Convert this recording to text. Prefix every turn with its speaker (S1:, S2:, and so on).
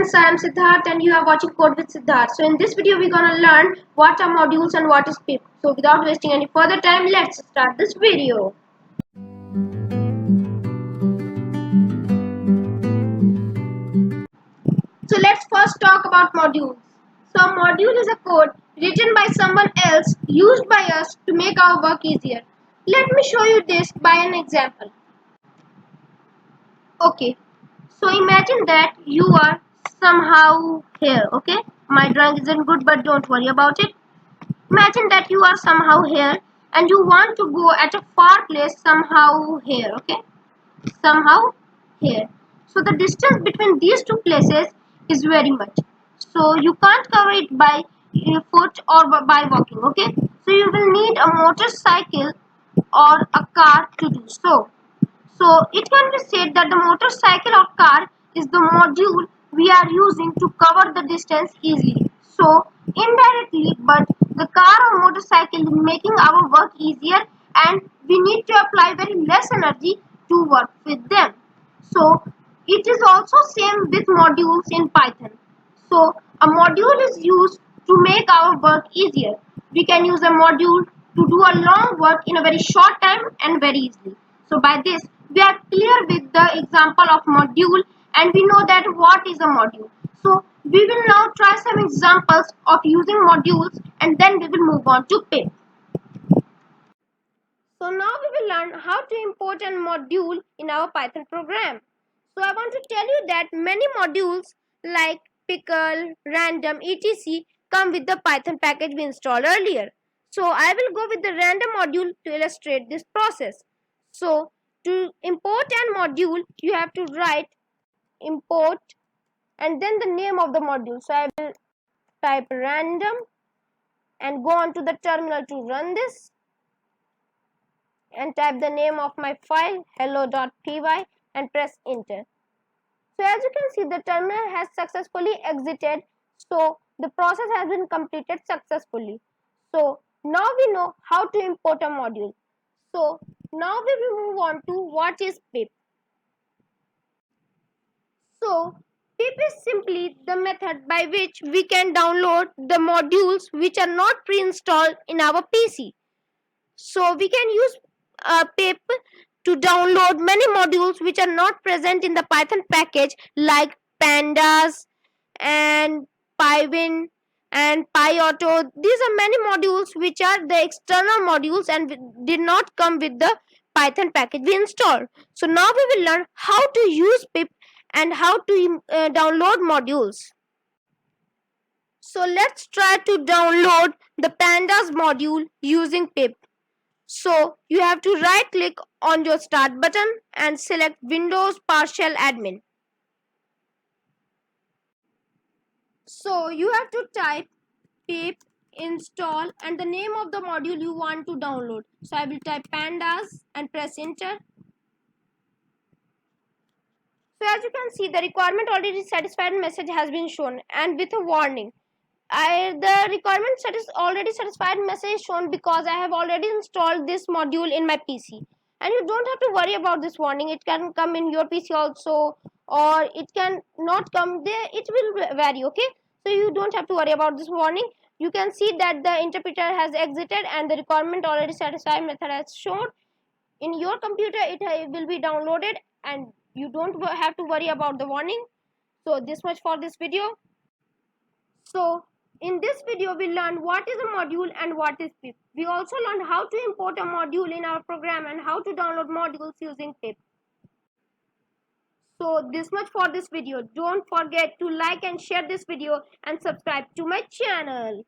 S1: friends, I am Siddhartha and you are watching Code with Siddhartha. So in this video we're gonna learn what are modules and what is pip. So without wasting any further time, let's start this video. So let's first talk about modules. So a module is a code written by someone else used by us to make our work easier. Let me show you this by an example. Okay, so imagine that you are somehow here, okay? My drawing isn't good, but don't worry about it. Imagine that you are somehow here and you want to go at a far place somehow here, okay? Somehow here. So the distance between these two places is very much. So you can't cover it by foot or by walking, okay? So you will need a motorcycle or a car to do so. So it can be said that the motorcycle or car is the module we are using to cover the distance easily. So indirectly, but the car or motorcycle is making our work easier and we need to apply very less energy to work with them. So it is also same with modules in Python. So a module is used to make our work easier. We can use a module to do a long work in a very short time and very easily. So by this we are clear with the example of module and we know that what is a module. So we will now try some examples of using modules and then we will move on to pip. So now we will learn how to import a module in our Python program. So I want to tell you that many modules like pickle, random, etc. come with the Python package we installed earlier. So I will go with the random module to illustrate this process. So to import an module, you have to write import and then the name of the module. So I will type random and go on to the terminal to run this and type the name of my file hello.py and press enter. So as you can see, the terminal has successfully exited. So the process has been completed successfully. So now we know how to import a module. So now we will move on to what is pip. So pip is simply the method by which we can download the modules which are not pre-installed in our PC. So we can use pip to download many modules which are not present in the Python package like Pandas and Pywin and PyAuto. These are many modules which are the external modules and did not come with the Python package we installed. So now we will learn how to use pip and how to download modules. So let's try to download the Pandas module using pip. So you have to right click on your start button and select Windows Partial Admin. So you have to type pip install and the name of the module you want to download. So I will type pandas and press enter. So as you can see, the requirement already satisfied message has been shown and with a warning. The requirement already satisfied message shown because I have already installed this module in my PC. And you don't have to worry about this warning. It can come in your PC also or it can not come there. It will vary, okay? So you don't have to worry about this warning. You can see that the interpreter has exited and the requirement already satisfied method has shown. In your computer, it will be downloaded and you don't have to worry about the warning. So this much for this video. So in this video, we learned what is a module and what is pip. We also learned how to import a module in our program and how to download modules using pip. So this much for this video. Don't forget to like and share this video and subscribe to my channel.